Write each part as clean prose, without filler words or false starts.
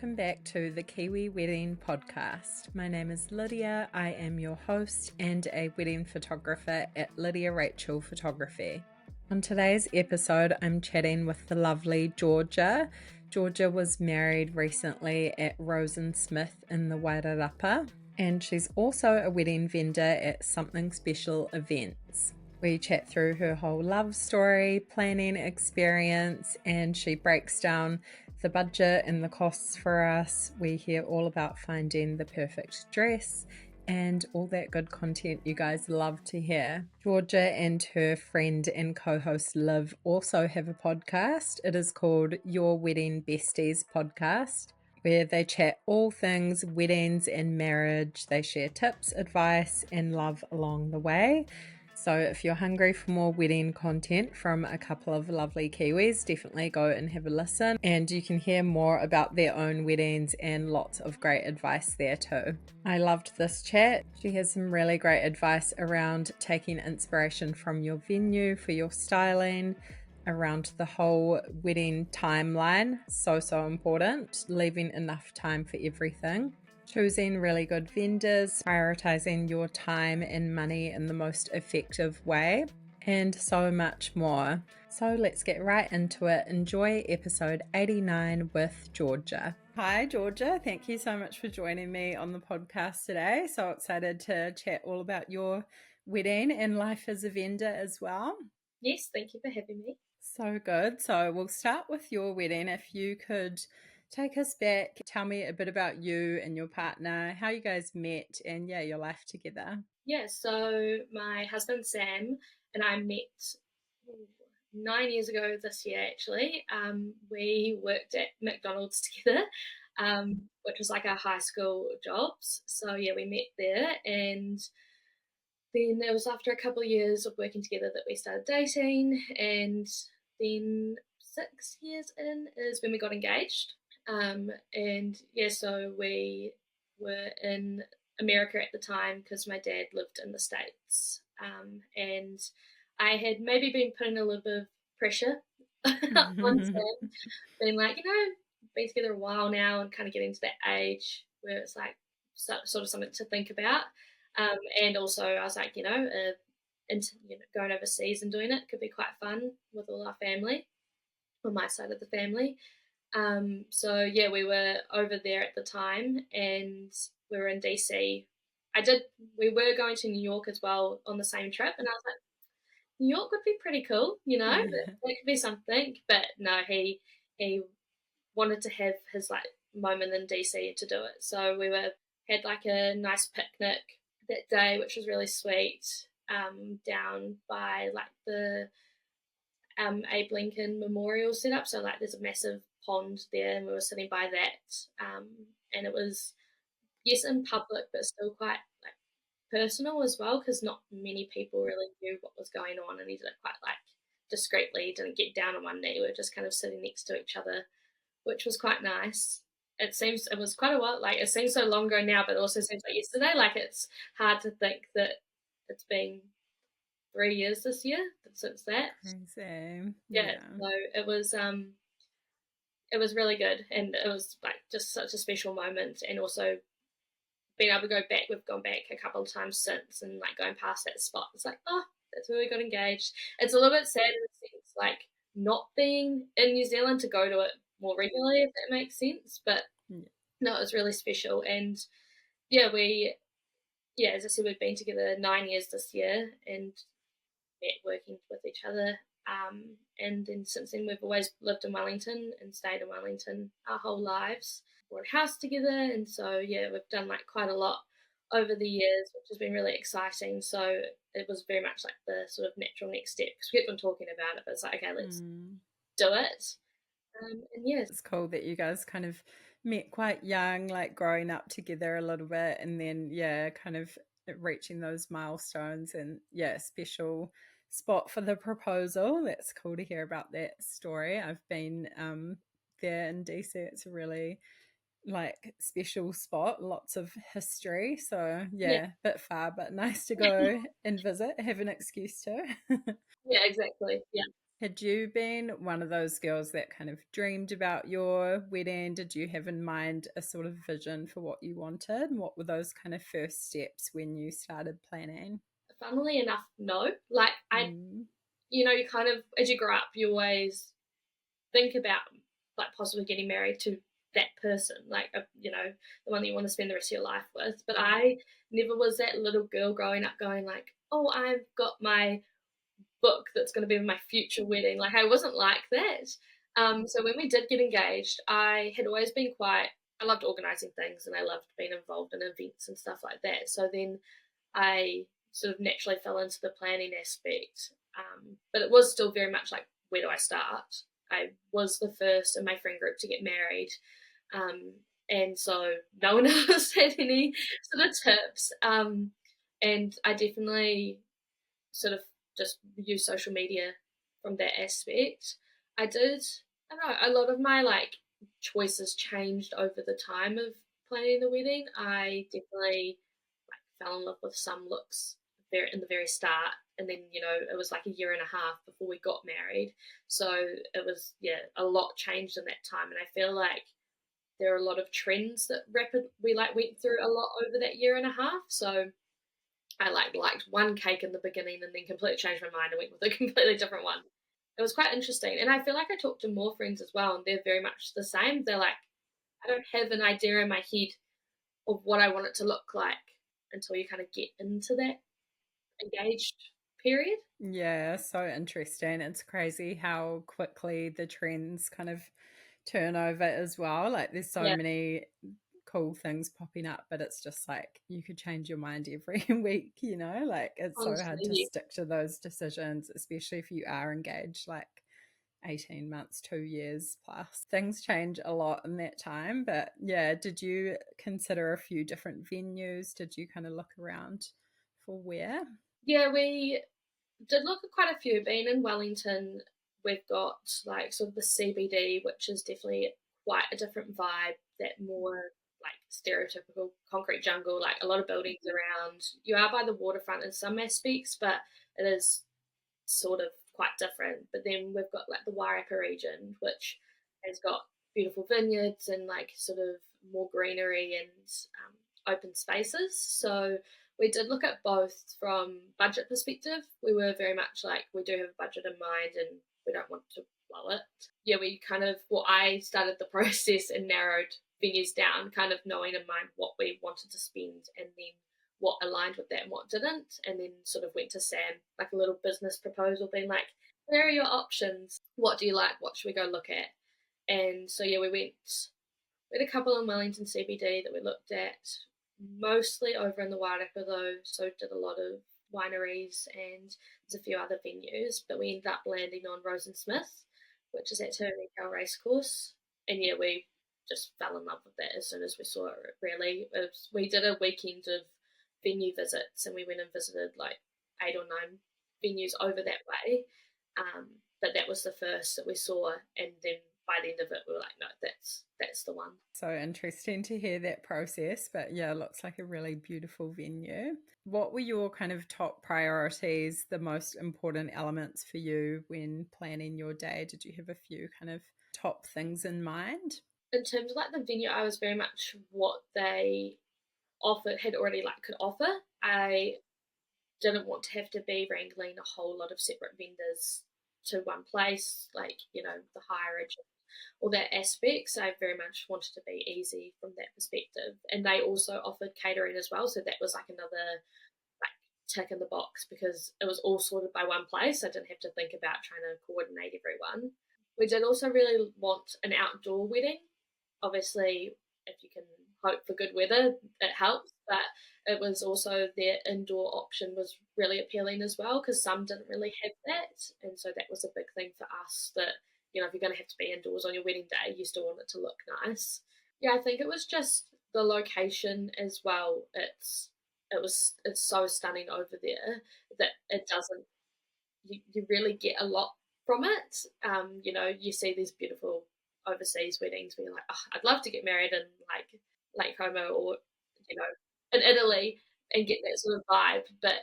welcome back to the Kiwi Wedding Podcast. My name is Lydia. I am your host and a wedding photographer at Lydia Rachel Photography. On today's episode, I'm chatting with the lovely Georgia. Georgia was married recently at Rose & Smith in the Wairarapa, and she's also a wedding vendor at Something Special events. We chat through her whole love story, planning experience, and she breaks down the budget and the costs for us. We hear all about finding the perfect dress and all that good content you guys love to hear. Georgia and her friend and co-host Liv also have a podcast. It is called Your Wedding Besties Podcast, where they chat all things weddings and marriage. They share tips, advice, and love along the way. So if you're hungry for more wedding content from a couple of lovely Kiwis, definitely go and have a listen. And you can hear more about their own weddings and lots of great advice there too. I loved this chat. She has some really great advice around taking inspiration from your venue for your styling, around the whole wedding timeline. So important. Leaving enough time for everything. Choosing really good vendors, prioritizing your time and money in the most effective way, and so much more. So let's get right into it. Enjoy episode 89 with Georgia. Hi, Georgia. Thank you so much for joining me on the podcast today. So excited to chat all about your wedding and life as a vendor as well. Yes, thank you for having me. So good. So we'll start with your wedding. If you could take us back, tell me a bit about you and your partner, how you guys met, and your life together. Yeah, so my husband Sam and I met 9 years ago this year actually. We worked at McDonalds together, which was like our high school jobs. So we met there, and then it was after a couple of years of working together that we started dating, and then 6 years in is when we got engaged. So we were in America at the time because my dad lived in the States. And I had maybe been putting a little bit of pressure on Sam, being like, been together a while now and kind of getting to that age where it's like sort of something to think about. And also I was like, going overseas and doing it could be quite fun with all our family, on my side of the family. We were over there at the time, and we were in DC. We were going to New York as well on the same trip, and I was like, New York would be pretty cool, that could be something. But no, he wanted to have his like moment in DC to do it. So we had like a nice picnic that day, which was really sweet, down by like the Abe Lincoln Memorial setup. So like there's a massive pond there, and we were sitting by that, and it was in public but still quite like personal as well, because not many people really knew what was going on, and he did it quite like discreetly. He didn't get down on one knee. We were just kind of sitting next to each other, which was quite nice. It was quite a while, like it seems so long ago now, but it also seems like yesterday. Like it's hard to think that it's been 3 years this year since that. Crazy. So it was really good, and it was like just such a special moment. And also being able to go back, we've gone back a couple of times since, and like going past that spot, it's like, oh, that's where we got engaged. It's a little bit sad in the sense like not being in New Zealand to go to it more regularly, if that makes sense. But no, it was really special. And as I said, we've been together 9 years this year, and met working with each other. And then since then, we've always lived in Wellington and stayed in Wellington our whole lives. Bought a house together, and so we've done like quite a lot over the years, which has been really exciting. So it was very much like the sort of natural next step, because we kept on talking about it, but it's like, okay, let's do it. It's cool that you guys kind of met quite young, like growing up together a little bit, and then kind of reaching those milestones, and special spot for the proposal. That's cool to hear about that story. I've been there in DC. It's a really like special spot, lots of history. So bit far, but nice to go and visit, have an excuse to. Yeah, exactly. Yeah. Had you been one of those girls that kind of dreamed about your wedding? Did you have in mind a sort of vision for what you wanted? What were those kind of first steps when you started planning? Funnily enough, no. Like Mm. you kind of, as you grow up, you always think about like possibly getting married to that person, like the one that you want to spend the rest of your life with. But I never was that little girl growing up going like, oh, I've got my book that's going to be my future wedding. Like I wasn't like that. So when we did get engaged, I had always been quite. I loved organising things and I loved being involved in events and stuff like that. So then I sort of naturally fell into the planning aspect. But it was still very much like, where do I start? I was the first in my friend group to get married. Um, and so no one else had any sort of tips. And I definitely sort of just use social media from that aspect. I did, I don't know, a lot of my like choices changed over the time of planning the wedding. I definitely fell in love with some looks very in the very start, and then it was like a year and a half before we got married. So it was a lot changed in that time, and I feel like there are a lot of trends that we like went through a lot over that year and a half. So I liked one cake in the beginning and then completely changed my mind and went with a completely different one. It was quite interesting, and I feel like I talked to more friends as well, and they're very much the same. They're like, I don't have an idea in my head of what I want it to look like until you kind of get into that engaged period. Yeah, so interesting. It's crazy how quickly the trends kind of turn over as well. Like there's so Yeah, many cool things popping up, but it's just like you could change your mind every week, Like it's so hard to honestly, stick to those decisions, especially if you are engaged like 18 months, 2 years plus. Things change a lot in that time. But yeah, did you consider a few different venues? Did you kind of look around for where? yeah, we did look at quite a few. Being in Wellington, we've got like sort of the CBD, which is definitely quite a different vibe. That more like stereotypical concrete jungle, like a lot of buildings around. You are by the waterfront in some aspects, but it is sort of quite different. But then we've got like the Wairarapa region, which has got beautiful vineyards and like sort of more greenery and open spaces. So we did look at both from budget perspective. We were very much like, we do have a budget in mind and we don't want to blow it. Yeah, we kind of, well, I started the process and narrowed venues down, kind of knowing in mind what we wanted to spend and then what aligned with that and what didn't, and then sort of went to Sam like a little business proposal, being like, "Where are your options? What do you like? What should we go look at?" And so yeah, we had a couple in Wellington CBD that we looked at, mostly over in the Wairarapa though. So did a lot of wineries and there's a few other venues, but we ended up landing on Rose and Smith, which is at Turnhill Racecourse, and yeah, we just fell in love with that as soon as we saw it. Really, we did a weekend of venue visits, and we went and visited like 8 or 9 venues over that way. But that was the first that we saw, and then by the end of it, we were like, no, that's the one. So interesting to hear that process, but yeah, looks like a really beautiful venue. What were your kind of top priorities, the most important elements for you when planning your day? Did you have a few kind of top things in mind? In terms of like the venue, I was very much what they had already like could offer. I didn't want to have to be wrangling a whole lot of separate vendors to one place, like the hireage, all that aspects. I very much wanted to be easy from that perspective, and they also offered catering as well, so that was like another like tick in the box because it was all sorted by one place. I didn't have to think about trying to coordinate everyone. We did also really want an outdoor wedding. Obviously, if you can hope for good weather, it helps. But it was also their indoor option was really appealing as well because some didn't really have that, and so that was a big thing for us. That if you're going to have to be indoors on your wedding day, you still want it to look nice. Yeah, I think it was just the location as well. It's so stunning over there that it doesn't you really get a lot from it. You see these beautiful overseas weddings where you're like, oh, I'd love to get married in like Lake Como or you know in Italy and get that sort of vibe, but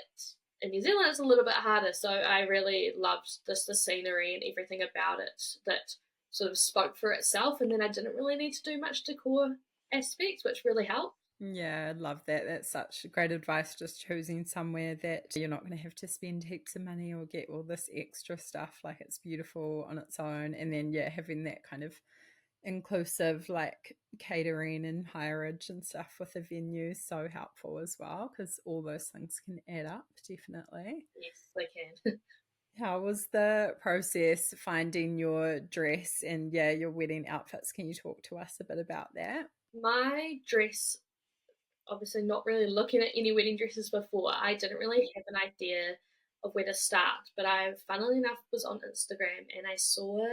in New Zealand it's a little bit harder. So I really loved the scenery and everything about it that sort of spoke for itself. And then I didn't really need to do much decor aspects, which really helped. Yeah, I love that. That's such great advice, just choosing somewhere that you're not going to have to spend heaps of money or get all this extra stuff. Like it's beautiful on its own. And then, yeah, having that kind of inclusive like catering and hireage and stuff with the venue is so helpful as well, because all those things can add up, definitely. Yes, they can. How was the process finding your dress and, yeah, your wedding outfits? Can you talk to us a bit about that? My dress, obviously not really looking at any wedding dresses before, I didn't really have an idea of where to start. But I, funnily enough, was on Instagram and I saw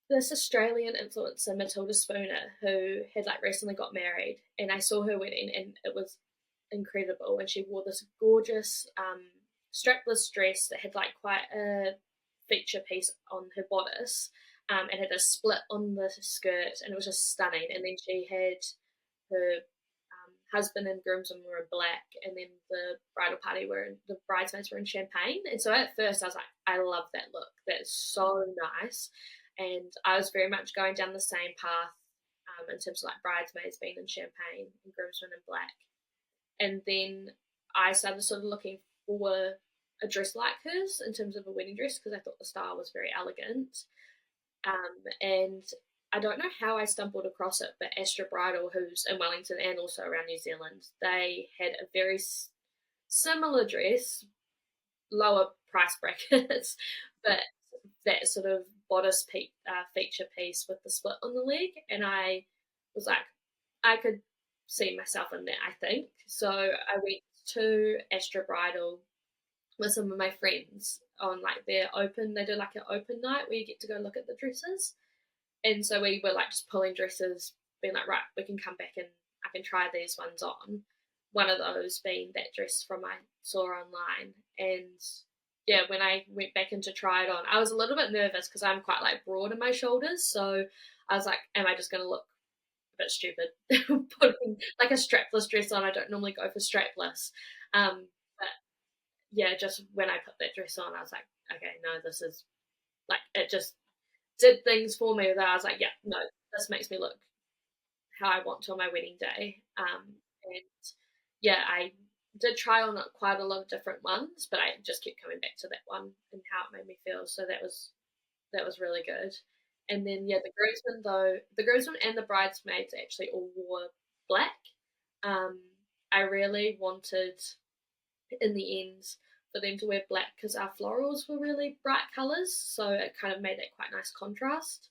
this Australian influencer, Matilda Spooner, who had like recently got married, and I saw her wedding and it was incredible. And she wore this gorgeous strapless dress that had like quite a feature piece on her bodice, and had a split on the skirt, and it was just stunning. And then she had her husband and groomsmen were in black, and then the bridal party the bridesmaids were in champagne. And so at first I was like, I love that look. That's so nice. And I was very much going down the same path, in terms of like bridesmaids being in champagne and groomsmen in black. And then I started sort of looking for a dress like hers in terms of a wedding dress, because I thought the style was very elegant. And I don't know how I stumbled across it, but Astra Bridal, who's in Wellington and also around New Zealand, they had a very similar dress, lower price brackets, but that sort of bodice feature piece with the split on the leg. And I was like, I could see myself in that, I think. So I went to Astra Bridal with some of my friends on like they do like an open night where you get to go look at the dresses. And so we were like just pulling dresses, being like, right, we can come back and I can try these ones on. One of those being that dress from I saw online. And yeah, when I went back in to try it on, I was a little bit nervous because I'm quite like broad in my shoulders. So I was like, am I just going to look a bit stupid putting like a strapless dress on? I don't normally go for strapless. But yeah, just when I put that dress on, I was like, okay, no, this is like, it just did things for me that I was like, yeah, no, this makes me look how I want to on my wedding day. And yeah, I did try on quite a lot of different ones, but I just kept coming back to that one and how it made me feel. So that was really good. And then yeah, the groomsmen and the bridesmaids actually all wore black. I really wanted in the end for them to wear black because our florals were really bright colours, so it kind of made that quite nice contrast.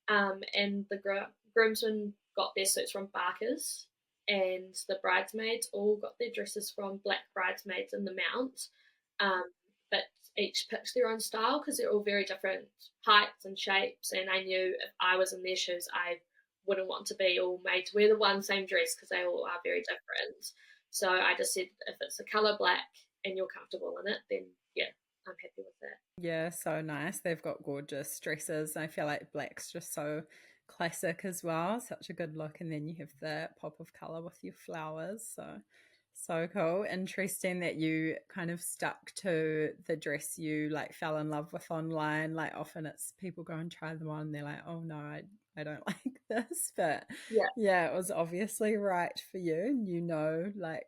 And the groomsmen got their suits from Barker's, and the bridesmaids all got their dresses from Black Bridesmaids in the Mount. But each picked their own style because they're all very different heights and shapes, and I knew if I was in their shoes, I wouldn't want to be all made to wear the one same dress because they all are very different. So I just said, if it's the colour black and you're comfortable in it, then yeah, I'm happy with that. Yeah, so nice. They've got gorgeous dresses. I feel like black's just so classic as well. Such a good look. And then you have the pop of colour with your flowers. So cool. Interesting that you kind of stuck to the dress you like fell in love with online. Like often it's people go and try them on and they're like, oh no, I don't like this. But yeah, it was obviously right for you. You know, like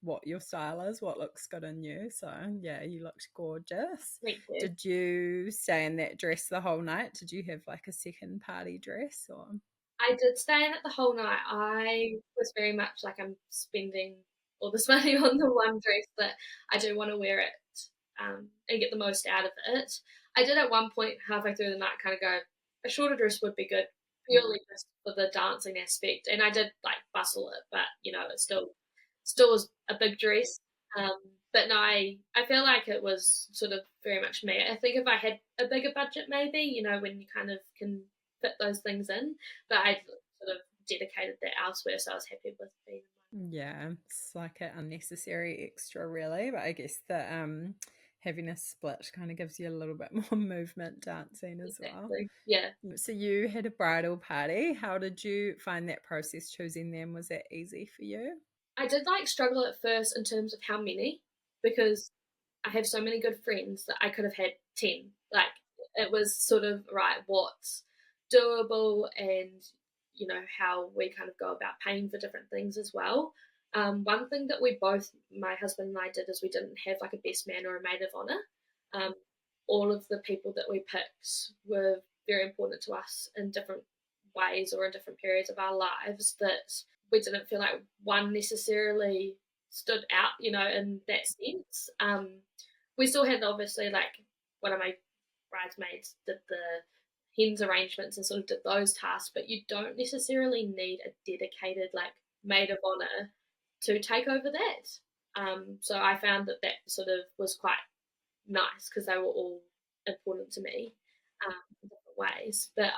what your style is, what looks good on you. So yeah, you looked gorgeous. Thank you. Did you stay in that dress the whole night? Did you have like a second party dress or? I did stay in it the whole night. I was very much like, I'm spending all this money on the one dress that I do want to wear it, and get the most out of it. I did at one point halfway through the night kind of go, a shorter dress would be good, purely just for the dancing aspect. And I did like bustle it, but you know, it still was a big dress. But no, I feel like it was sort of very much me. I think if I had a bigger budget, maybe, you know, when you kind of can fit those things in, but I sort of dedicated that elsewhere, so I was happy with being in one. Yeah, it's like an unnecessary extra really, but I guess the having a split kind of gives you a little bit more movement dancing as well. Yeah. So you had a bridal party. How did you find that process choosing them? Was that easy for you? I did like struggle at first in terms of how many, because I have so many good friends that I could have had 10. Like, it was sort of, right, what's doable, and, how we kind of go about paying for different things as well. One thing that we both, my husband and I, did is we didn't have like a best man or a maid of honor. Um, all of the people that we picked were very important to us in different ways or in different periods of our lives, that we didn't feel like one necessarily stood out, in that sense. We still had, obviously, like, one of my bridesmaids did the hens arrangements and sort of did those tasks, but you don't necessarily need a dedicated like maid of honor to take over that. So I found that sort of was quite nice because they were all important to me, in different ways. But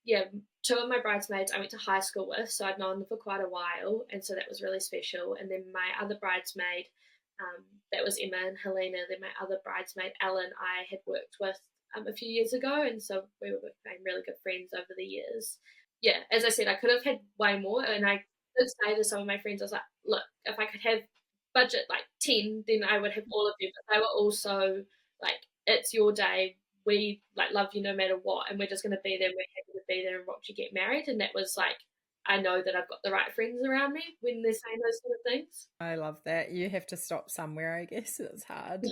yeah, two of my bridesmaids I went to high school with, so I'd known them for quite a while, and so that was really special. And then my other bridesmaid, that was Emma and Helena. Then my other bridesmaid, Ellen, I had worked with a few years ago, and so we became really good friends over the years. Yeah, as I said, I could have had way more, and I did say to some of my friends, I was like, look, if I could have budget like 10, then I would have all of them. But they were also like, it's your day. We like love you no matter what, and we're just going to be there. And we're happy to be there and watch you get married. And that was like, I know that I've got the right friends around me when they're saying those sort of things. I love that. You have to stop somewhere, I guess. It's hard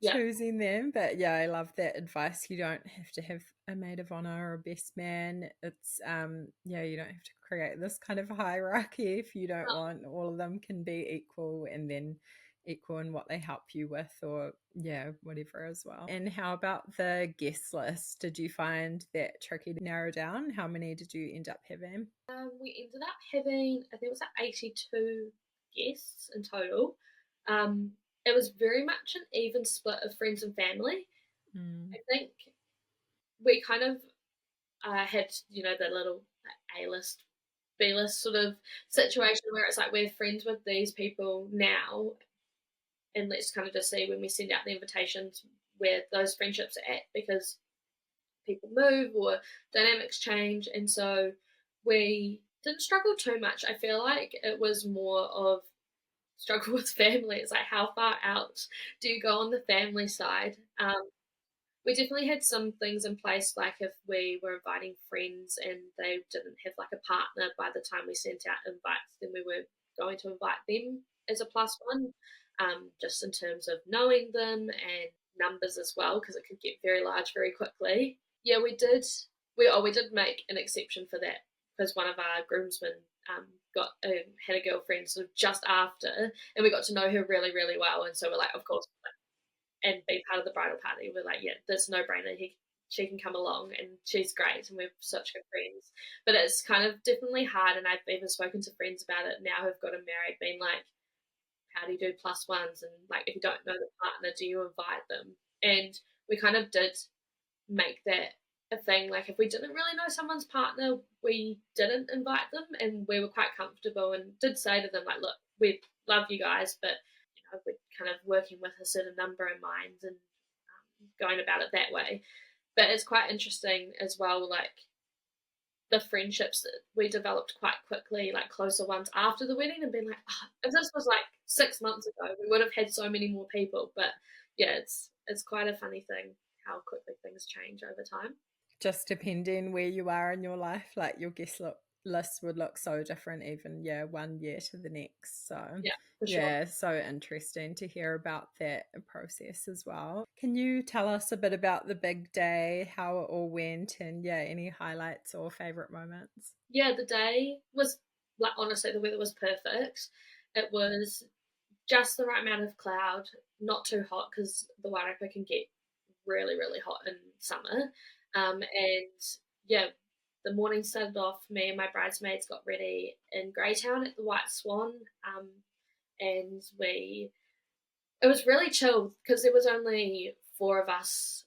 Yeah. choosing them. But yeah, I love that advice. You don't have to have a maid of honor or a best man. It's you don't have to create this kind of hierarchy if you don't want. All of them can be equal, and then equal in what they help you with, or whatever as well. And how about the guest list? Did you find that tricky to narrow down? How many did you end up having? We ended up having, I think it was like 82 guests in total. It was very much an even split of friends and family. I think we kind of had, the little A-list, B-list sort of situation where it's like we're friends with these people now, and let's kind of just see when we send out the invitations where those friendships are at, because people move or dynamics change. And so we didn't struggle too much. I feel like it was more of struggle with family. It's like, how far out do you go on the family side? We definitely had some things in place, like if we were inviting friends and they didn't have like a partner by the time we sent out invites, then we were going to invite them as a plus one, just in terms of knowing them and numbers as well, because it could get very large very quickly. Yeah, we did. We did make an exception for that, because one of our groomsmen had a girlfriend sort of just after, and we got to know her really, really well, and so we're like, of course, and be part of the bridal party. We're like, yeah, there's no brainer. She can come along, and she's great, and we're such good friends. But it's kind of definitely hard, and I've even spoken to friends about it now who've gotten married, being like, how do you do plus ones? And like, if you don't know the partner, do you invite them? And we kind of did make that a thing. Like, if we didn't really know someone's partner, we didn't invite them, and we were quite comfortable and did say to them, like, look, we love you guys, but we're kind of working with a certain number in mind, and going about it that way. But it's quite interesting as well, like the friendships that we developed quite quickly, like closer ones after the wedding, and being like, oh, if this was like 6 months ago, we would have had so many more people. But yeah, it's quite a funny thing how quickly things change over time. Just depending where you are in your life, like your guest list would look so different even 1 year to the next. So yeah, for sure. So interesting to hear about that process as well. Can you tell us a bit about the big day, how it all went, and any highlights or favorite moments? Yeah, the day was, like, honestly, the weather was perfect. It was just the right amount of cloud, not too hot, because the Wairarapa can get really, really hot in summer. And yeah, the morning started off, me and my bridesmaids got ready in Greytown at the White Swan, and it was really chill because there was only 4 of us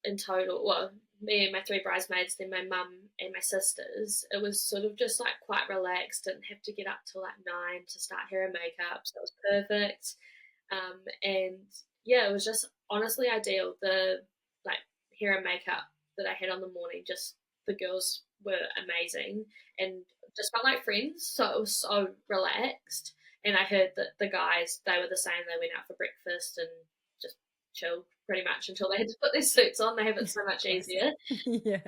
in total. Well, me and my 3 bridesmaids, then my mum and my sisters. It was sort of just like quite relaxed. Didn't have to get up till like 9 to start hair and makeup, so it was perfect. And yeah, it was just honestly ideal. The like hair and makeup that I had on the morning, just the girls were amazing and just felt like friends. So it was so relaxed. And I heard that the guys, they were the same. They went out for breakfast and just chilled pretty much until they had to put their suits on. They have it so much easier. Yeah.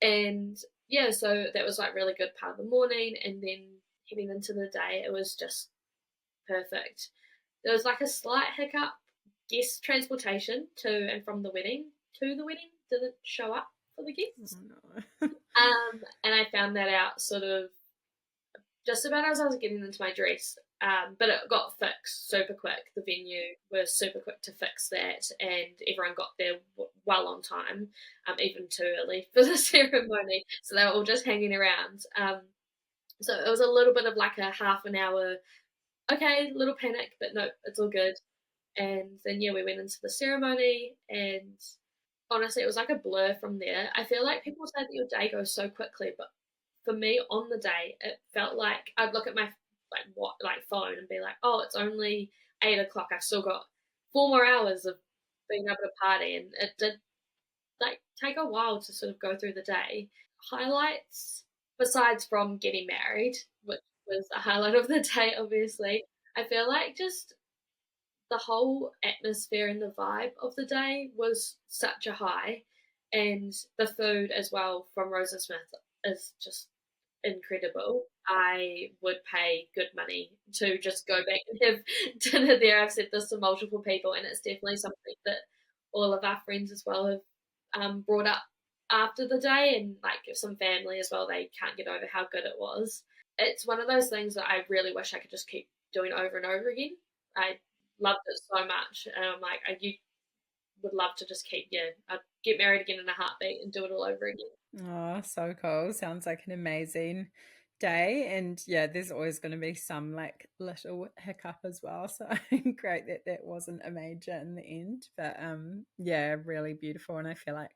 And yeah, so that was like really good part of the morning. And then heading into the day, it was just perfect. There was like a slight hiccup. Guest transportation to and from the wedding to the wedding didn't show up for the guests. Oh, no. And I found that out sort of just about as I was getting into my dress. But it got fixed super quick. The venue was super quick to fix that, and everyone got there well on time, even too early for the ceremony. So they were all just hanging around. So it was a little bit of like a half an hour, okay, little panic, but no, it's all good. And then, yeah, we went into the ceremony, and honestly, it was like a blur from there. I feel like people say that your day goes so quickly, but for me, on the day, it felt like I'd look at my phone and be like, oh, it's only 8 o'clock. I've still got 4 more hours of being able to party, and it did like take a while to sort of go through the day. Highlights, besides from getting married, which was the highlight of the day, obviously, I feel like just the whole atmosphere and the vibe of the day was such a high, and the food as well from Rose and Smith is just incredible. I would pay good money to just go back and have dinner there. I've said this to multiple people, and it's definitely something that all of our friends as well have brought up after the day, and like some family as well. They can't get over how good it was. It's one of those things that I really wish I could just keep doing over and over again. I loved it so much, and I'm like, you would love to just I'd get married again in a heartbeat and do it all over again. Oh, so cool. Sounds like an amazing day. And yeah, there's always going to be some like little hiccup as well. So great that that wasn't a major in the end. But yeah, really beautiful. And I feel like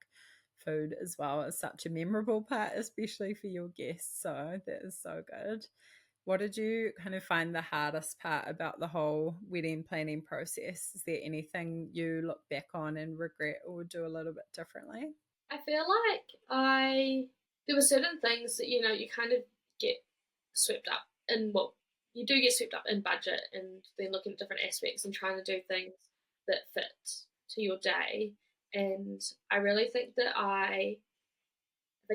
food as well is such a memorable part, especially for your guests. So that is so good. What did you kind of find the hardest part about the whole wedding planning process? Is there anything you look back on and regret or would do a little bit differently? I feel like there were certain things that you kind of get swept up in. Well, you do get swept up in budget, and then looking at different aspects and trying to do things that fit to your day. And I really think that if I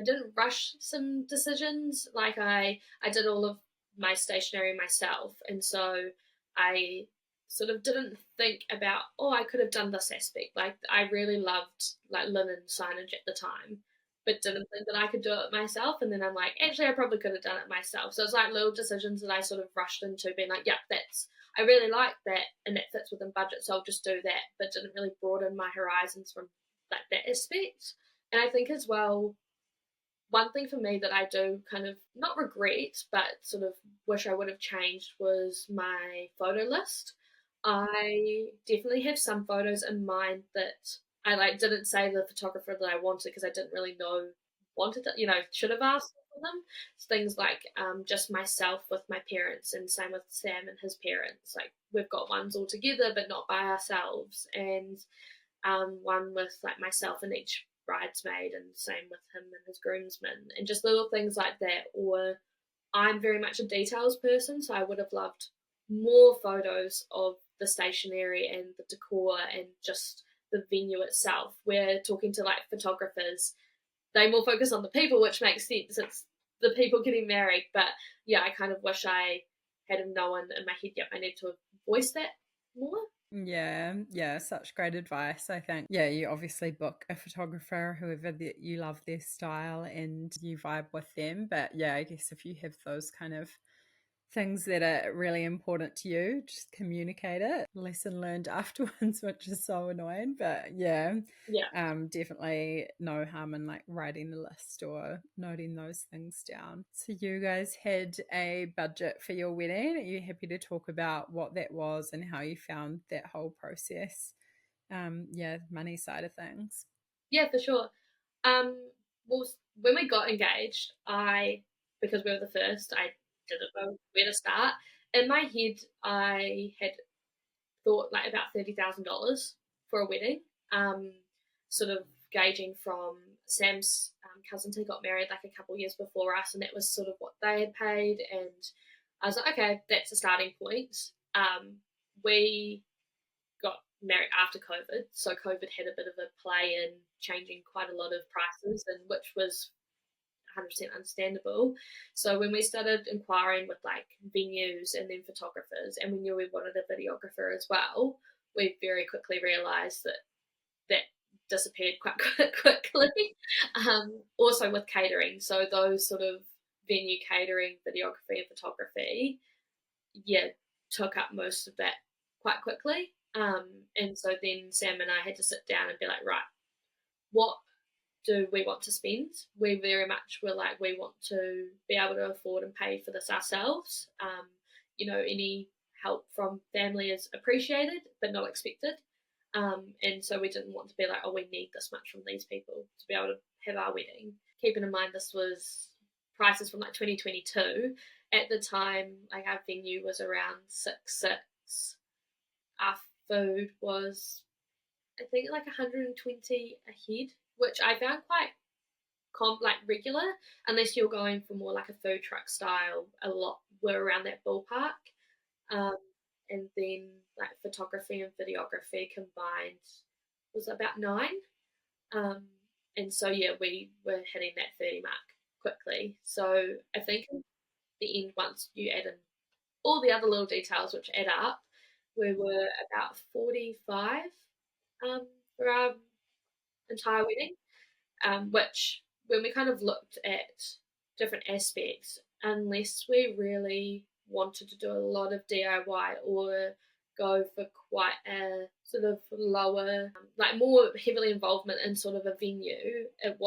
didn't rush some decisions, like I did all of my stationery myself, and so I sort of didn't think about, oh, I could have done this aspect. Like I really loved like linen signage at the time, but didn't think that I could do it myself. And then I'm like, actually, I probably could have done it myself. So it's like little decisions that I sort of rushed into, being like, yeah, I really like that, and that fits within budget, so I'll just do that. But didn't really broaden my horizons from like that aspect. And I think as well, one thing for me that I do kind of not regret, but sort of wish I would have changed was my photo list. I definitely have some photos in mind that I like didn't say the photographer that I wanted because I didn't really know wanted it, should have asked for them. Things like just myself with my parents, and same with Sam and his parents. Like we've got ones all together but not by ourselves, and one with like myself and each bridesmaid, and same with him and his groomsmen, and just little things like that. Or I'm very much a details person, so I would have loved more photos of the stationery and the decor and just the venue itself. We're talking to like photographers, they more focus on the people, which makes sense. It's the people getting married. But yeah, I kind of wish I had known in my head, yep, I need to voice that more. Yeah, such great advice. I think, yeah, you obviously book a photographer, whoever that you love their style and you vibe with them. But yeah, I guess if you have those kind of things that are really important to you, just communicate it. Lesson learned afterwards, which is so annoying. But yeah, definitely no harm in like writing the list or noting those things down. So you guys had a budget for your wedding. Are you happy to talk about what that was and how you found that whole process? Money side of things. Yeah, for sure. Well, when we got engaged, because we were the first, I didn't know where to start. In my head, I had thought like about $30,000 for a wedding. Sort of gauging from Sam's cousins who got married like a couple years before us, and that was sort of what they had paid. And I was like, okay, that's a starting point. We got married after COVID, so COVID had a bit of a play in changing quite a lot of prices, and which was 100% understandable. So when we started inquiring with like venues and then photographers, and we knew we wanted a videographer as well, we very quickly realised that that disappeared quite quickly. Also with catering, so those sort of venue catering, videography, and photography, yeah, took up most of that quite quickly. And so then Sam and I had to sit down and be like, right, what do we want to spend? We very much were like, we want to be able to afford and pay for this ourselves. Any help from family is appreciated but not expected. And so we didn't want to be like, oh, we need this much from these people to be able to have our wedding. Keeping in mind this was prices from like 2022. At the time, like our venue was around 6,600. Our food was, I think, like 120 a head, which I found quite regular, unless you're going for more like a food truck style. A lot were around that ballpark. And then like photography and videography combined was about 9. And so yeah, we were hitting that 30 mark quickly. So I think in the end, once you add in all the other little details which add up, we were about 45 for our entire wedding, which when we kind of looked at different aspects, unless we really wanted to do a lot of DIY or go for quite a sort of lower, like more heavily involvement in sort of a venue, it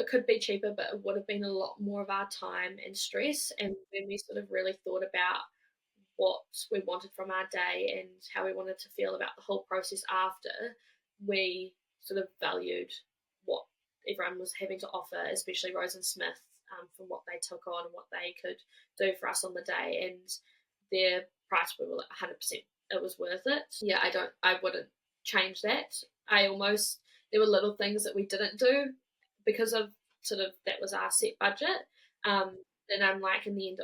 could be cheaper, but it would have been a lot more of our time and stress. And when we sort of really thought about what we wanted from our day and how we wanted to feel about the whole process after, we sort of valued what everyone was having to offer, especially Rose and Smith, from what they took on and what they could do for us on the day. And their price, we were like 100%, it was worth it. Yeah, I wouldn't change that. There were little things that we didn't do because of sort of that was our set budget. Then I'm like, in the end,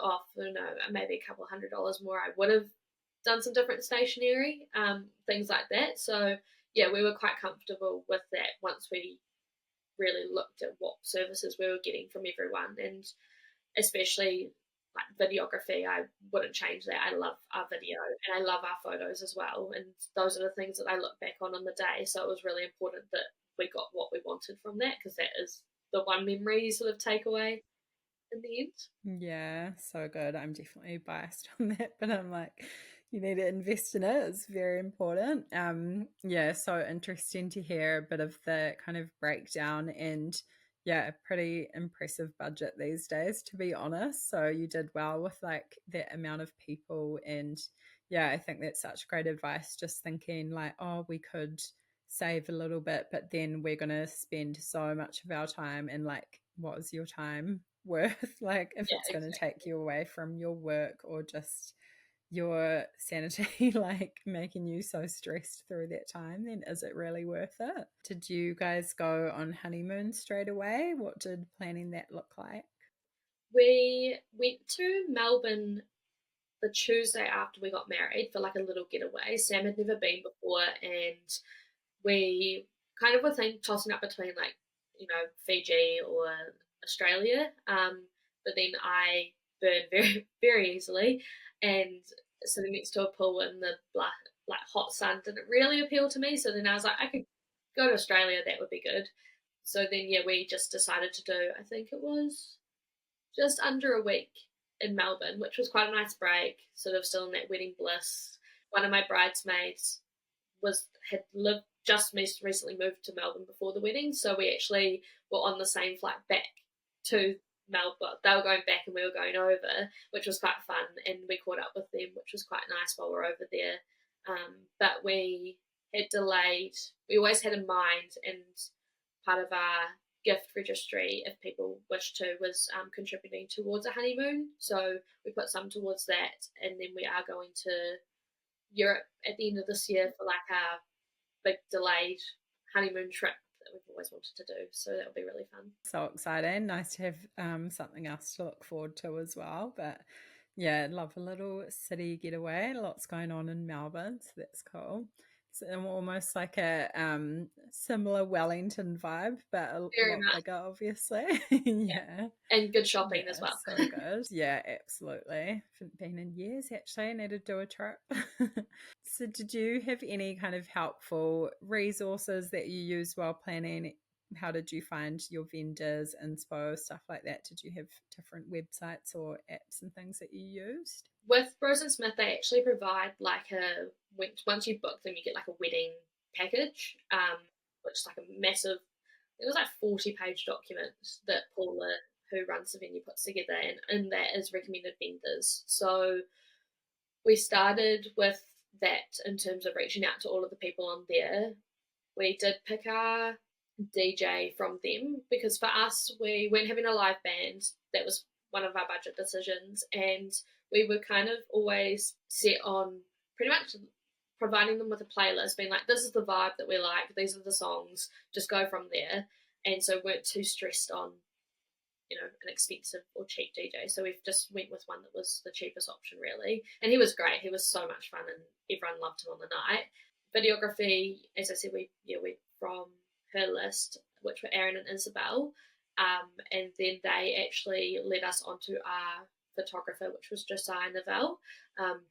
maybe a couple $100 more, I would have done some different stationery, things like that. So yeah, we were quite comfortable with that once we really looked at what services we were getting from everyone, and especially like videography, I wouldn't change that. I love our video and I love our photos as well, and those are the things that I look back on the day. So it was really important that we got what we wanted from that, because that is the one memory you sort of take away in the end. Yeah, so good. I'm definitely biased on that, but I'm like, you need to invest in it. It's very important. Yeah, so interesting to hear a bit of the kind of breakdown, and yeah, a pretty impressive budget these days, to be honest. So you did well with like that amount of people, and yeah, I think that's such great advice. Just thinking like, oh, we could save a little bit, but then we're going to spend so much of our time, and like, what is your time worth? Like, if Yeah, it's going to exactly. take you away from your work or just your sanity, like making you so stressed through that time, then is it really worth it? Did you guys go on honeymoon straight away? What did planning that look like? We went to Melbourne the Tuesday after we got married for like a little getaway. Sam had never been before, and we kind of were tossing up between like, Fiji or Australia. But then I burned very, very easily, and sitting next to a pool in the like hot sun didn't really appeal to me. So then I was like, I could go to Australia, that would be good. So then, yeah, we just decided to do, I think it was just under a week in Melbourne, which was quite a nice break, sort of still in that wedding bliss. One of my bridesmaids had lived just recently moved to Melbourne before the wedding, so we actually were on the same flight back to Melbourne. They were going back and we were going over, which was quite fun, and we caught up with them, which was quite nice while we were over there. But we had delayed. We always had in mind, and part of our gift registry, if people wish to, was contributing towards a honeymoon. So we put some towards that, and then we are going to Europe at the end of this year for like a big delayed honeymoon trip that we've always wanted to do. So that'll be really fun. So exciting. Nice to have something else to look forward to as well. But Yeah, I love a little city getaway. Lots going on in Melbourne, so that's cool. It's almost like a similar Wellington vibe, but a Very lot much. bigger, obviously. Yeah. Yeah. And good shopping as Yeah, well. so good. Yeah, absolutely. Haven't been in years actually. I need to do a trip. So, did you have any kind of helpful resources that you used while planning? How did you find your vendors, inspo, stuff like that? Did you have different websites or apps and things that you used? With Rose and Smith, they actually provide like once you book them, you get like a wedding package, which is like a massive, it was like 40-page document that Paula, who runs the venue, puts together, and that is recommended vendors. So we started with that in terms of reaching out to all of the people on there. We did pick our DJ from them because for us, we weren't having a live band. That was one of our budget decisions, and we were kind of always set on pretty much providing them with a playlist, being like, this is the vibe that we like, these are the songs, just go from there. And so weren't too stressed on, an expensive or cheap DJ. So we've just went with one that was the cheapest option, really. And he was great. He was so much fun, and everyone loved him on the night. Videography, as I said, we went from her list, which were Aaron and Isabel, and then they actually led us onto our photographer, which was Josiah Neville.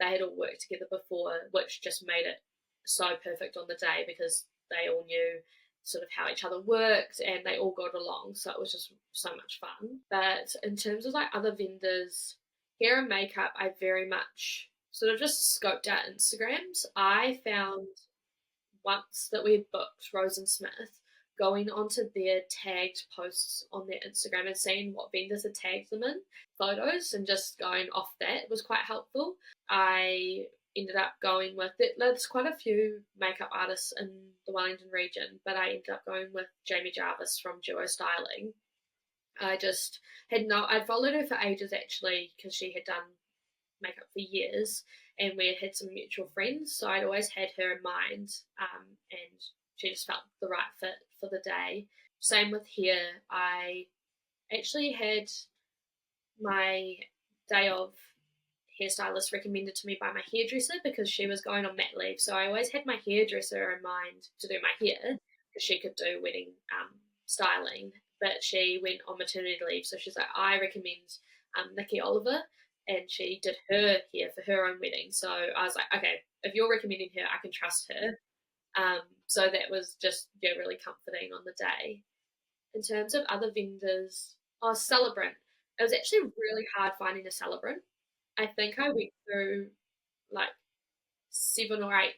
They had all worked together before, which just made it so perfect on the day because they all knew sort of how each other worked and they all got along, so it was just so much fun. But in terms of like other vendors, hair and makeup, I very much sort of just scoped out Instagrams. I found once that we had booked Rose and Smith, going onto their tagged posts on their Instagram and seeing what vendors had tagged them in photos and just going off that was quite helpful. I ended up going with it. There's quite a few makeup artists in the Wellington region, but I ended up going with Jamie Jarvis from Duo Styling. I just I'd followed her for ages actually because she had done makeup for years and we had some mutual friends, so I'd always had her in mind, and she just felt the right fit for the day. Same with hair. I actually had my day of hairstylist recommended to me by my hairdresser because she was going on mat leave, so I always had my hairdresser in mind to do my hair because she could do wedding styling, but she went on maternity leave, so she's like, I recommend Nikki Oliver, and she did her hair for her own wedding. So I was like, okay, if you're recommending her, I can trust her. So that was just really comforting on the day. In terms of other vendors, celebrant. It was actually really hard finding a celebrant. I think I went through like 7 or 8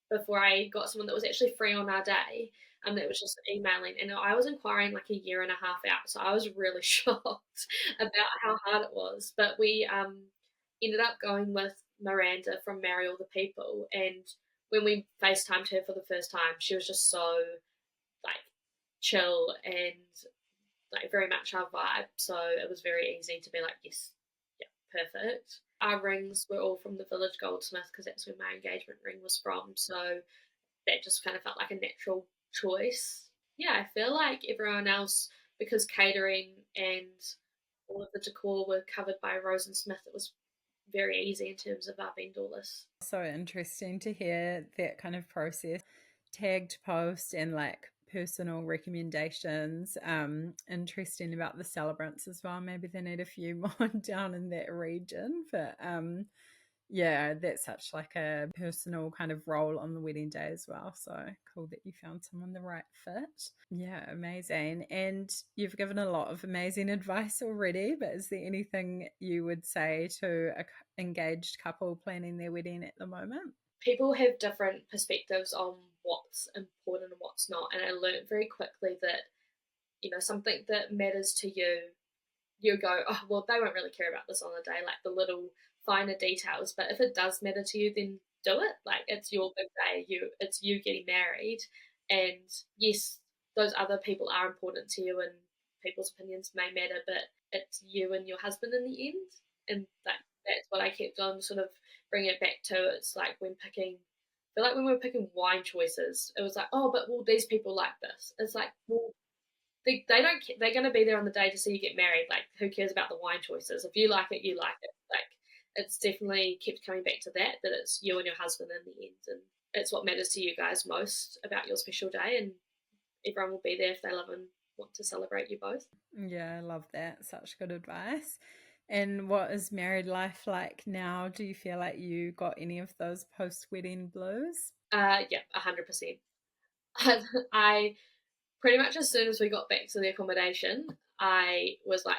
before I got someone that was actually free on our day. That was just emailing, and I was inquiring like a year and a half out, so I was really shocked about how hard it was. But we ended up going with Miranda from Marry All the People, and when we FaceTimed her for the first time, she was just so like chill and like very much our vibe. So it was very easy to be like, yes, yeah, perfect. Our rings were all from the Village Goldsmith because that's where my engagement ring was from. So that just kind of felt like a natural choice. Yeah, I feel like everyone else, because catering and all of the decor were covered by Rose and Smith, it was very easy in terms of our vendor list. So interesting to hear that kind of process. Tagged post and like personal recommendations. Interesting about the celebrants as well. Maybe they need a few more down in that region. But yeah, that's such like a personal kind of role on the wedding day as well. So cool that you found someone the right fit. Yeah, amazing. And you've given a lot of amazing advice already, but is there anything you would say to a engaged couple planning their wedding at the moment? People have different perspectives on what's important and what's not, and I learned very quickly that something that matters to you, you go, oh well, they won't really care about this on the day, like the little finer details. But if it does matter to you, then do it. Like it's your big day, it's you getting married, and yes, those other people are important to you, and people's opinions may matter, but it's you and your husband in the end, and that's what I kept on sort of bringing it back to. It's like when picking. I feel like when we were picking wine choices, it was like, oh, but well, these people like this. It's like, well, they don't. They're going to be there on the day to see you get married. Like, who cares about the wine choices? If you like it, you like it. Like, it's definitely kept coming back to that it's you and your husband in the end, and it's what matters to you guys most about your special day, and everyone will be there if they love and want to celebrate you both. Yeah, I love that. Such good advice. And what is married life like now? Do you feel like you got any of those post-wedding blues? Yeah, 100%. I pretty much as soon as we got back to the accommodation, I was like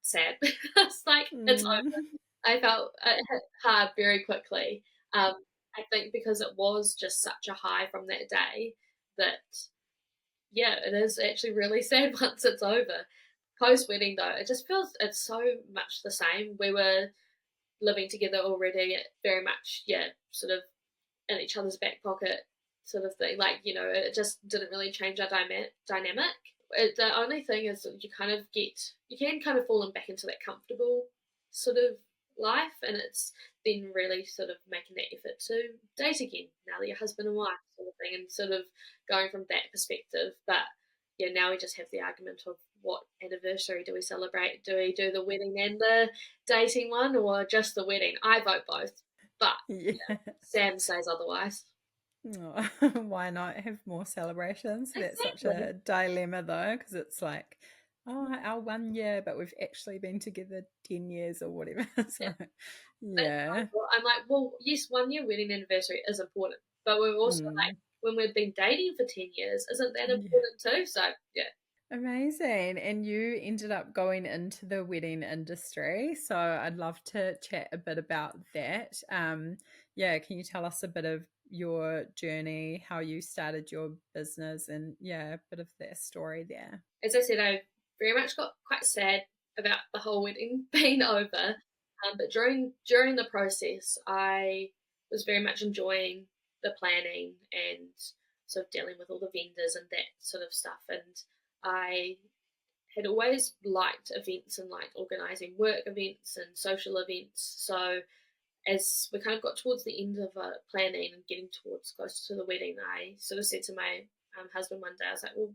sad. It's like it's Mm. over. I felt it hit hard very quickly. I think because it was just such a high from that day that yeah, it is actually really sad once it's over. Post wedding though, it just feels it's so much the same. We were living together already, very much yeah, sort of in each other's back pocket sort of thing. Like, you know, it just didn't really change our dynamic. The only thing is that you can kind of fall back into that comfortable sort of life, and it's then really sort of making that effort to date again now that you're husband and wife sort of thing, and sort of going from that perspective. But yeah, now we just have the argument of what anniversary do we celebrate? Do we do the wedding and the dating one, or just the wedding? I vote both, but yeah, Yeah. Sam says otherwise. Oh, why not have more celebrations? That's such Exactly. a dilemma though, because it's like, oh, our 1 year, but we've actually been together 10 years or whatever. Yeah. So, yeah. I'm like, well, yes, 1 year wedding anniversary is important, but we're also like, Mm. when we've been dating for 10 years, isn't that Yeah. important too? So, yeah. Amazing. And you ended up going into the wedding industry. So I'd love to chat a bit about that. Yeah, can you tell us a bit of your journey, how you started your business, and yeah, a bit of that story there? As I said, I very much got quite sad about the whole wedding being over. But during the process, I was very much enjoying the planning and sort of dealing with all the vendors and that sort of stuff. And I had always liked events and liked organising work events and social events. So as we kind of got towards the end of planning and getting towards close to the wedding, I sort of said to my husband one day, I was like, well,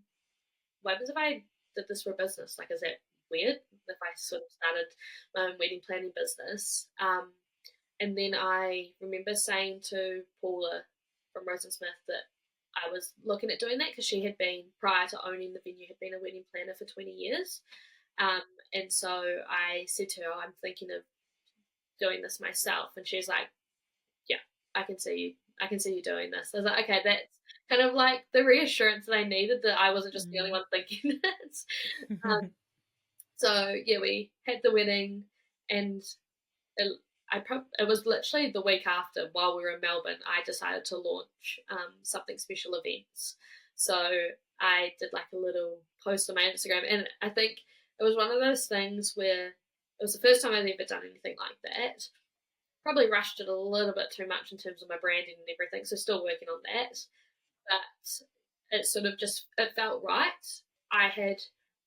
what happens if I did this for business? Like, is that weird if I sort of started my own wedding planning business? And then I remember saying to Paula from Rose and Smith that I was looking at doing that because she had been, prior to owning the venue, had been a wedding planner for 20 years. Um, and so I said to her, I'm thinking of doing this myself. And she's like, yeah, I can see you. I can see you doing this. I was like, okay, that's kind of like the reassurance that I needed that I wasn't just the only Mm. one thinking this. Um, so yeah, we had the wedding, and it, it was literally the week after, while we were in Melbourne, I decided to launch something special events. So I did like a little post on my Instagram, and I think it was one of those things where it was the first time I'd ever done anything like that. Probably rushed it a little bit too much in terms of my branding and everything, so still working on that. But it sort of just it felt right. I had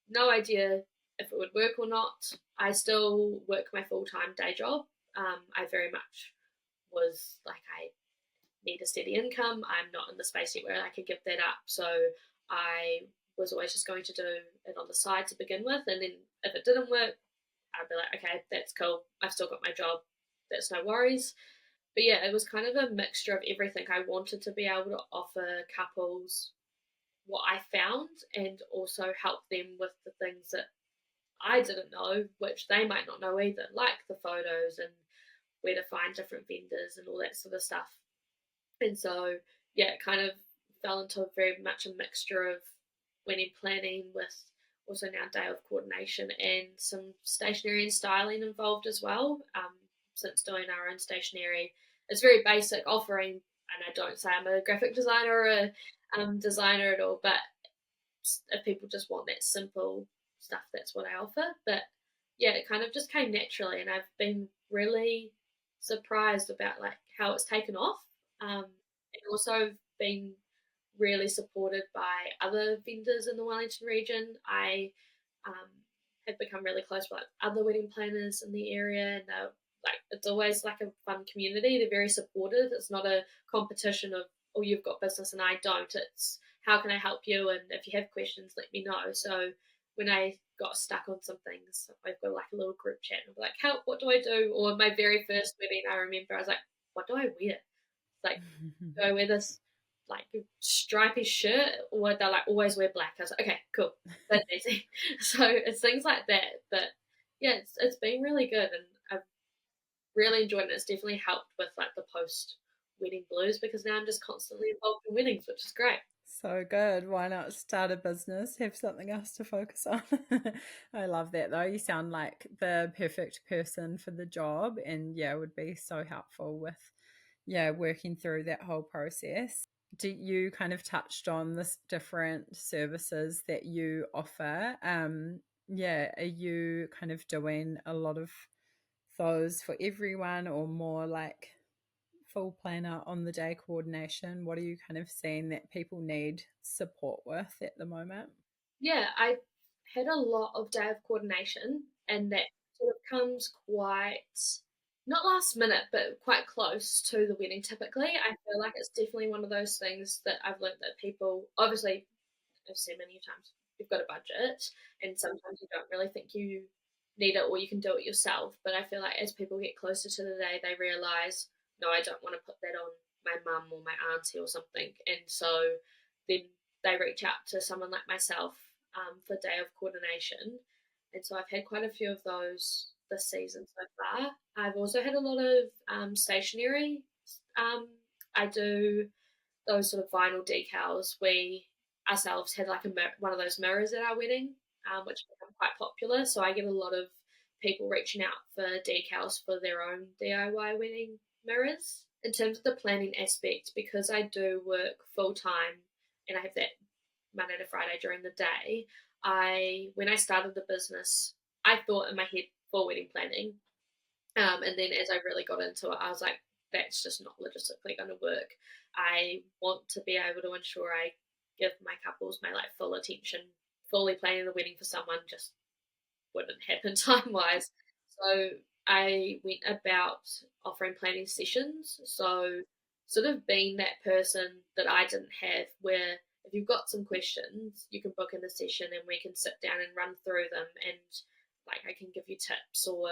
no idea if it would work or not. I still work my full time day job. I very much was like, I need a steady income. I'm not in the space yet where I could give that up. So I was always just going to do it on the side to begin with. And then if it didn't work, I'd be like, okay, that's cool. I've still got my job. That's no worries. But yeah, it was kind of a mixture of everything. I wanted to be able to offer couples what I found and also help them with the things that I didn't know, which they might not know either, like the photos and where to find different vendors and all that sort of stuff. And so, yeah, it kind of fell into very much a mixture of wedding planning with also now day of coordination and some stationery and styling involved as well. Since doing our own stationery, it's very basic offering, and I don't say I'm a graphic designer or a designer at all, but if people just want that simple stuff, that's what I offer. But yeah, it kind of just came naturally, and I've been really surprised about like how it's taken off, and also been really supported by other vendors in the Wellington region. I um, have become really close with like, other wedding planners in the area, and they're like, it's always like a fun community. They're very supportive. It's not a competition of, oh, you've got business and I don't. It's how can I help you, and if you have questions, let me know. So when I got stuck on some things, I've got like a little group chat and I'll be like, help, what do I do? Or my very first wedding, I remember I was like, what do I wear? Like, do I wear this like stripy shirt, or they're like always wear black? I was like, okay, cool, that's easy. So it's things like that. But yeah, it's been really good, and I've really enjoyed it. It's definitely helped with like the post wedding blues, because now I'm just constantly involved in weddings, which is great. So good. Why not start a business, have something else to focus on? I love that though. You sound like the perfect person for the job, and yeah, would be so helpful with working through that whole process. Do you kind of touched on this different services that you offer? Are you kind of doing a lot of those for everyone, or more like full planner on the day coordination? What are you kind of seeing that people need support with at the moment? Yeah, I had a lot of day of coordination, and that sort of comes quite not last minute, but quite close to the wedding. Typically, I feel like it's definitely one of those things that I've learned that people, obviously, I've said many times, you've got a budget, and sometimes you don't really think you need it or you can do it yourself. But I feel like as people get closer to the day, they realize, no, I don't want to put that on my mum or my auntie or something. And so then they reach out to someone like myself for day of coordination. And so I've had quite a few of those this season so far. I've also had a lot of stationery. Um, I do those sort of vinyl decals. We ourselves had like one of those mirrors at our wedding, which became quite popular. So I get a lot of people reaching out for decals for their own DIY wedding mirrors. In terms of the planning aspect, because I do work full time and I have that Monday to Friday during the day, when I started the business, I thought in my head for wedding planning, and then as I really got into it, I was like, that's just not logistically going to work. I want to be able to ensure I give my couples my like full attention. Fully planning the wedding for someone just wouldn't happen time wise. So I went about offering planning sessions. So sort of being that person that I didn't have, where if you've got some questions, you can book in a session and we can sit down and run through them, and like I can give you tips, or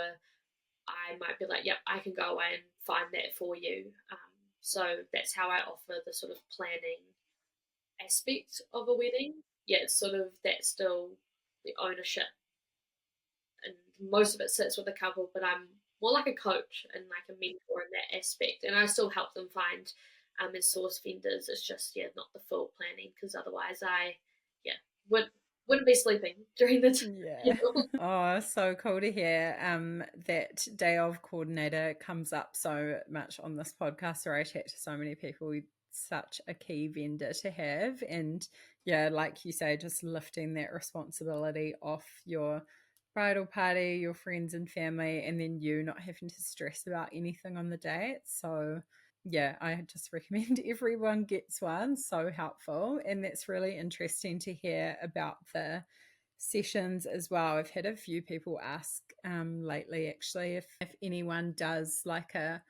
I might be like, yep, I can go away and find that for you. So that's how I offer the sort of planning aspect of a wedding. Yeah, it's sort of that's still the ownership, and most of it sits with the couple, but I'm more like a coach and like a mentor in that aspect. And I still help them find and source vendors. It's just, yeah, not the full planning, because otherwise yeah, would, wouldn't be sleeping during the time. Yeah. Oh, so cool to hear. That day of coordinator comes up so much on this podcast, where I chat to so many people. Such a key vendor to have. And yeah, like you say, just lifting that responsibility off your bridal party, your friends and family, and then you not having to stress about anything on the day. So yeah, I just recommend everyone gets one. So helpful. And that's really interesting to hear about the sessions as well. I've had a few people ask lately, actually, if anyone does like a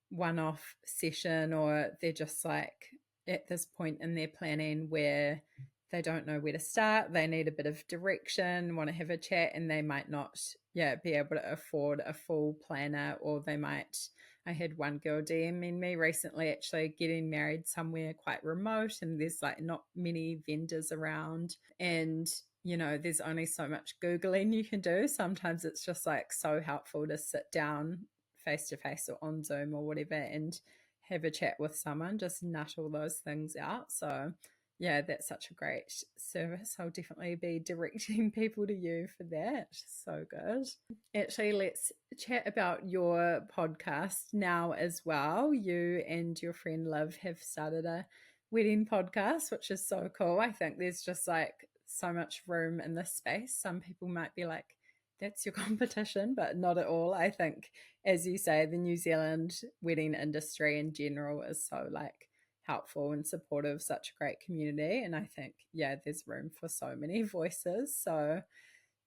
one off session, or they're just like at this point in their planning where they don't know where to start, they need a bit of direction, want to have a chat, and they might not be able to afford a full planner, or they might. I had one girl DMing me recently, actually getting married somewhere quite remote, and there's like not many vendors around, and there's only so much Googling you can do. Sometimes it's just like so helpful to sit down face to face or on Zoom or whatever and have a chat with someone, just nut all those things out. So yeah, that's such a great service. I'll definitely be directing people to you for that. So good. Actually, let's chat about your podcast now as well. You and your friend Liv have started a wedding podcast, which is so cool. I think there's just like so much room in this space. Some people might be like, that's your competition, but not at all. I think, as you say, the New Zealand wedding industry in general is so like helpful and supportive, such a great community. And I think, yeah, there's room for so many voices. So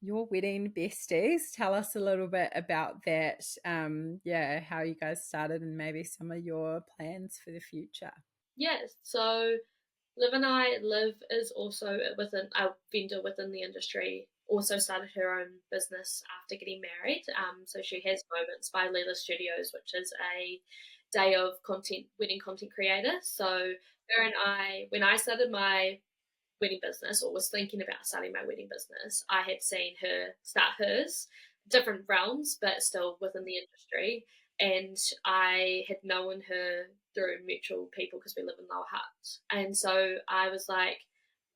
your wedding besties, tell us a little bit about that. How you guys started and maybe some of your plans for the future. Yes, so Liv is also within a vendor within the industry also started her own business after getting married. So she has Moments by Leela Studios, which is a day of wedding content creator. So her and I, when I started my wedding business, or was thinking about starting my wedding business, I had seen her start hers, different realms, but still within the industry. And I had known her through mutual people because we live in Lower Hutt. And so I was like,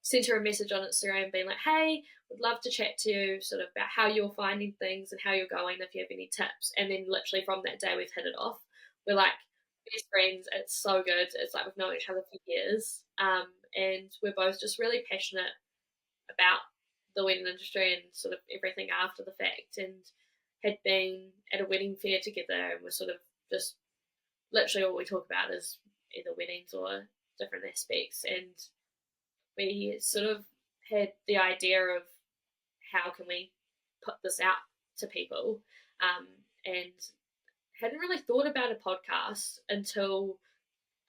sent her a message on Instagram being like, hey, would love to chat to you sort of about how you're finding things and how you're going, if you have any tips. And then literally from that day, we've hit it off. We're like best friends. It's so good. It's like we've known each other for years. And we're both just really passionate about the wedding industry and sort of everything after the fact, and had been at a wedding fair together, and we're sort of just literally all we talk about is either weddings or different aspects. And we sort of had the idea of how can we put this out to people, and hadn't really thought about a podcast until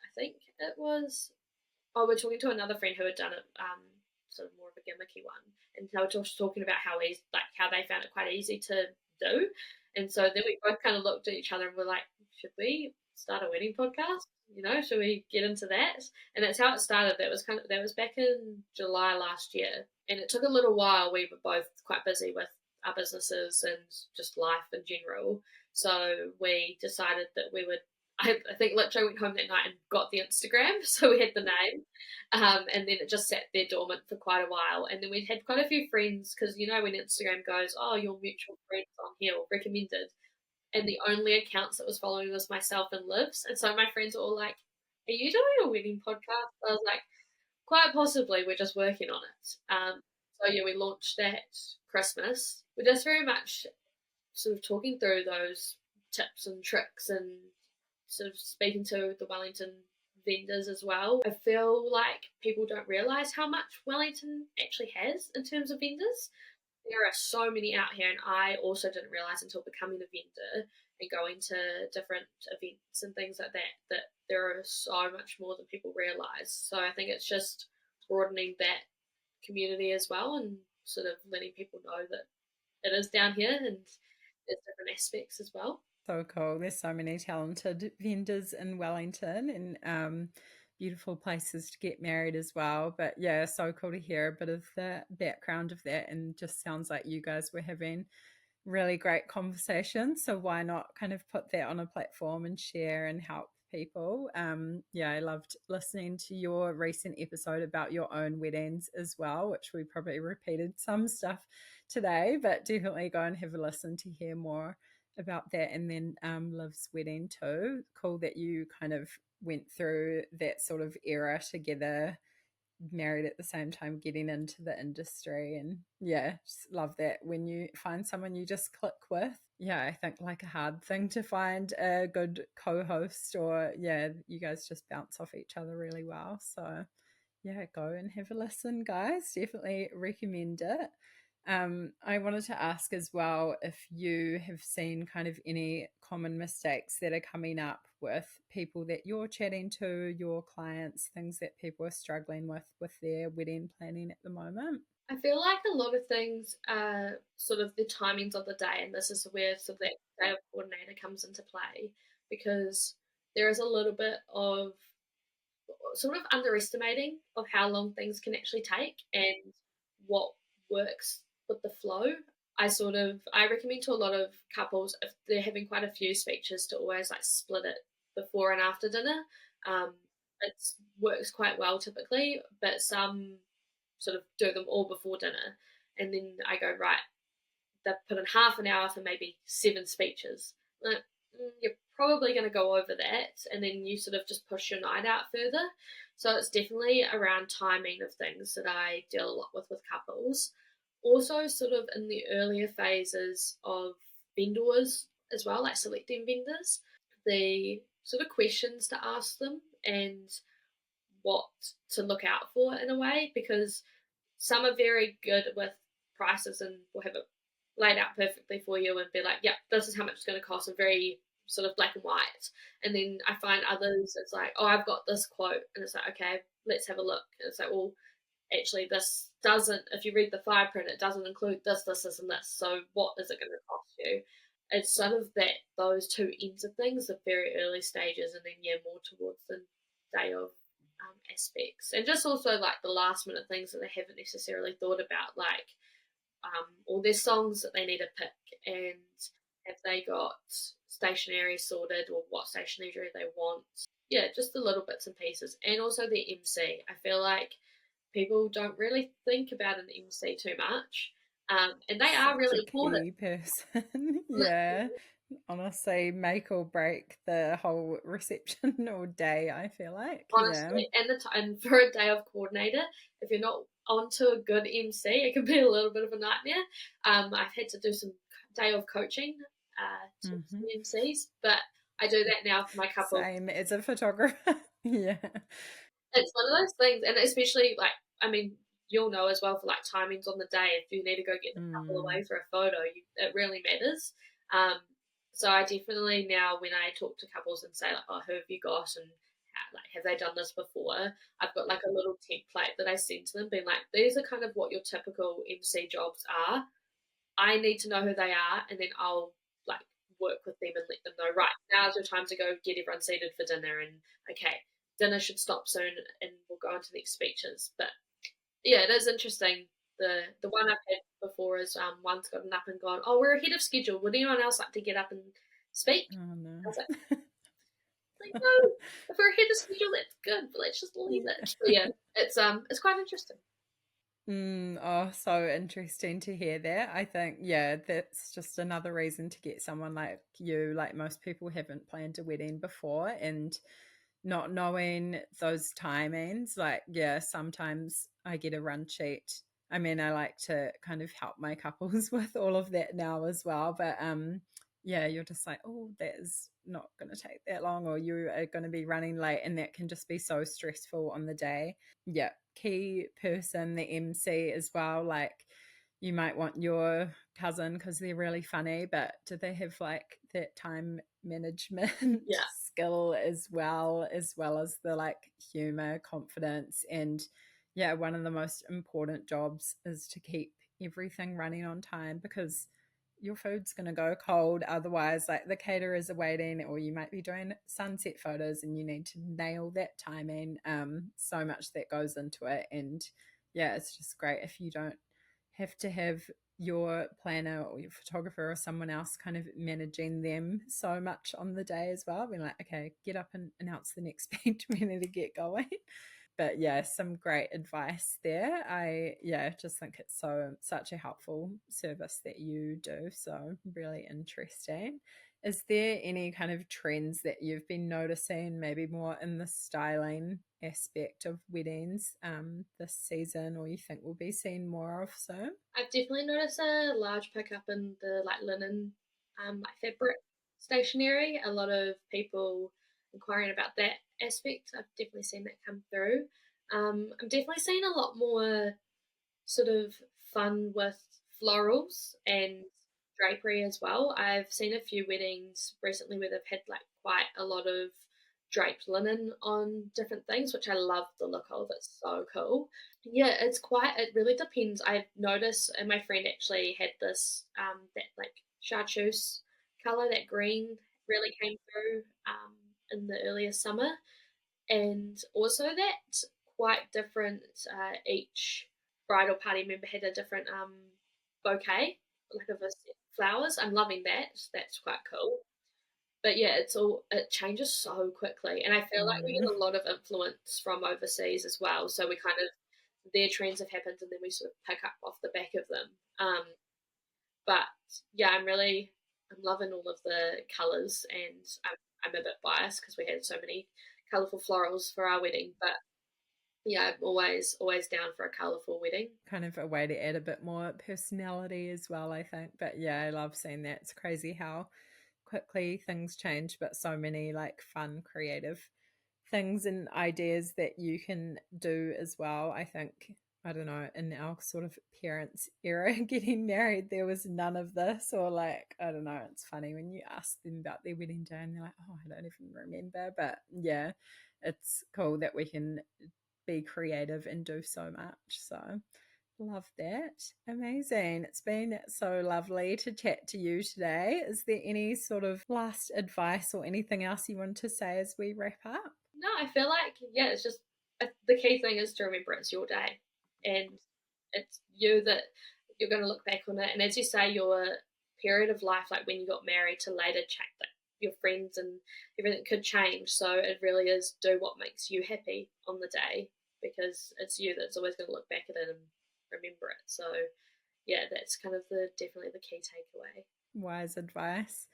I think it was, we're talking to another friend who had done it, sort of more of a gimmicky one, and they were just talking about how they found it quite easy to do. And so then we both kind of looked at each other and were like, should we start a wedding podcast? Should we get into that? And that's how it started. That was back in July last year, and it took a little while. We were both quite busy with our businesses and just life in general. So we decided that we would. I think literally went home that night and got the Instagram, so we had the name, and then it just sat there dormant for quite a while. And then we had quite a few friends, because when Instagram goes, oh, your mutual friends on here or recommended, and the only accounts that was following was myself and Livs. And so my friends were all like, are you doing a wedding podcast? I was like, quite possibly, we're just working on it. So yeah, we launched that Christmas. We're just very much sort of talking through those tips and tricks, and sort of speaking to the Wellington vendors as well. I feel like people don't realise how much Wellington actually has in terms of vendors. There are so many out here, and I also didn't realise until becoming a vendor and going to different events and things like that there are so much more than people realise. So I think it's just broadening that community as well, and sort of letting people know that it is down here and there's different aspects as well. So cool. There's so many talented vendors in Wellington, and beautiful places to get married as well. But yeah, so cool to hear a bit of the background of that, and just sounds like you guys were having really great conversations. So why not kind of put that on a platform and share and help people? Yeah, I loved listening to your recent episode about your own weddings as well, which we probably repeated some stuff today, but definitely go and have a listen to hear more about that. And then Liv's wedding too. Cool that you kind of went through that sort of era together, married at the same time, getting into the industry. And yeah, just love that when you find someone you just click with. Yeah, I think like a hard thing to find a good co-host, or yeah, you guys just bounce off each other really well. So yeah, go and have a listen, guys. Definitely recommend it. I wanted to ask as well if you have seen kind of any common mistakes that are coming up with people that you're chatting to, your clients, things that people are struggling with their wedding planning at the moment. I feel like a lot of things are sort of the timings of the day, and this is where sort of that day of coordinator comes into play, because there is a little bit of sort of underestimating of how long things can actually take and what works with the flow. I recommend to a lot of couples, if they're having quite a few speeches, to always like split it before and after dinner. It works quite well typically, but some sort of do them all before dinner, and then I go, right, they've put in half an hour for maybe 7 speeches. Like, you're probably going to go over that, and then you sort of just push your night out further. So it's definitely around timing of things that I deal a lot with couples. Also, sort of in the earlier phases of vendors as well, like selecting vendors, the sort of questions to ask them and what to look out for in a way, because some are very good with prices and will have it laid out perfectly for you and be like, yeah, this is how much it's going to cost, and very sort of black and white. And then I find others, it's like, oh, I've got this quote, and it's like, okay, let's have a look. And it's like, well, actually this doesn't, if you read the fine print, it doesn't include this, and this. So what is it going to cost you? It's sort of that those two ends of things, the very early stages, and then more towards the day of aspects, and just also like the last minute things that they haven't necessarily thought about, like all their songs that they need to pick, and have they got stationery sorted, or what stationery they want. Yeah, just the little bits and pieces, and also the MC. I feel like people don't really think about an MC too much, and they are Such a really important. key person. Yeah. Honestly, make or break the whole reception or day, I feel like. Yeah. Honestly, and for a day of coordinator, if you're not onto a good MC, it can be a little bit of a nightmare. I've had to do some day of coaching to Mm-hmm. MCs, but I do that now for my couple. Same as a photographer. Yeah. It's one of those things, and especially like, I mean, you'll know as well for like timings on the day. If you need to go get the couple away for a photo, it really matters. Um, so I definitely now, when I talk to couples and say like, "Oh, who have you got?" and like, have they done this before? I've got like a little template that I send to them, being like, "These are kind of what your typical MC jobs are. I need to know who they are, and then I'll like work with them and let them know, right, now's your time to go get everyone seated for dinner, and okay, dinner should stop soon, and we'll go on to the next speeches." But yeah, it is interesting. The one I've had before is one's gotten up and gone, "Oh, we're ahead of schedule. Would anyone else like to get up and speak?" Oh, no. I was like, no, if we're ahead of schedule, that's good, but let's just leave it. So yeah, it's quite interesting. Oh, so interesting to hear that. I think, yeah, that's just another reason to get someone like you. Like, most people haven't planned a wedding before, and not knowing those timings, like, yeah, sometimes I get a run sheet. I mean, I like to kind of help my couples with all of that now as well, but yeah, you're just like, oh, that is not going to take that long, or you are going to be running late, and that can just be so stressful on the day. Yeah, key person, the MC as well. Like, you might want your cousin because they're really funny, but do they have like that time management Yeah, skill as well as the like humor, confidence, and yeah, one of the most important jobs is to keep everything running on time, because your food's going to go cold otherwise. Like, the caterers are waiting, or you might be doing sunset photos and you need to nail that timing. So much that goes into it, and yeah, it's just great if you don't have to have your planner or your photographer or someone else kind of managing them so much on the day as well, being like, okay, get up and announce the next speech, we need to get going. But yeah, some great advice there. I, yeah, just think it's such a helpful service that you do. So really interesting. Is there any kind of trends that you've been noticing, maybe more in the styling aspect of weddings this season, or you think we'll be seeing more of soon? I've definitely noticed a large pickup in the like linen, like fabric stationery. A lot of people inquiring about that aspect. I've definitely seen that come through. I'm definitely seeing a lot more sort of fun with florals and drapery as well. I've seen a few weddings recently where they've had like quite a lot of draped linen on different things, which I love the look of. It's so cool. Yeah, it really depends. I've noticed, and my friend actually had this, that like chartreuse color, that green really came through in the earlier summer, and also that quite different. Each bridal party member had a different bouquet, like of flowers. I'm loving that. That's quite cool. But yeah, it changes so quickly, and I feel like we Mm. get a lot of influence from overseas as well. So we kind of, their trends have happened, and then we sort of pick up off the back of them. But yeah, I'm loving all of the colours, and I'm a bit biased because we had so many colourful florals for our wedding. But yeah, I'm always down for a colourful wedding. Kind of a way to add a bit more personality as well, I think. But yeah, I love seeing that. It's crazy how quickly things change, but so many like fun, creative things and ideas that you can do as well. I think, I don't know, in our sort of parents' era, getting married, there was none of this. Or like, I don't know, it's funny when you ask them about their wedding day and they're like, oh, I don't even remember. But yeah, it's cool that we can be creative and do so much. So love that. Amazing. It's been so lovely to chat to you today. Is there any sort of last advice or anything else you want to say as we wrap up? No, I feel like, yeah, it's just the key thing is to remember it's your day and it's you that you're going to look back on it. And as you say, your period of life, like when you got married to later, like your friends and everything could change. So it really is do what makes you happy on the day, because it's you that's always going to look back at it and remember it. So yeah, that's kind of definitely the key takeaway. Wise advice.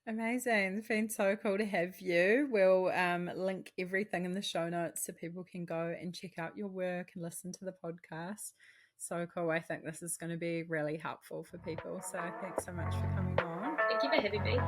Amazing. It's been so cool to have you. We'll link everything in the show notes so people can go and check out your work and listen to the podcast. So cool. I think this is going to be really helpful for people. So thanks so much for coming on. Thank you for having me.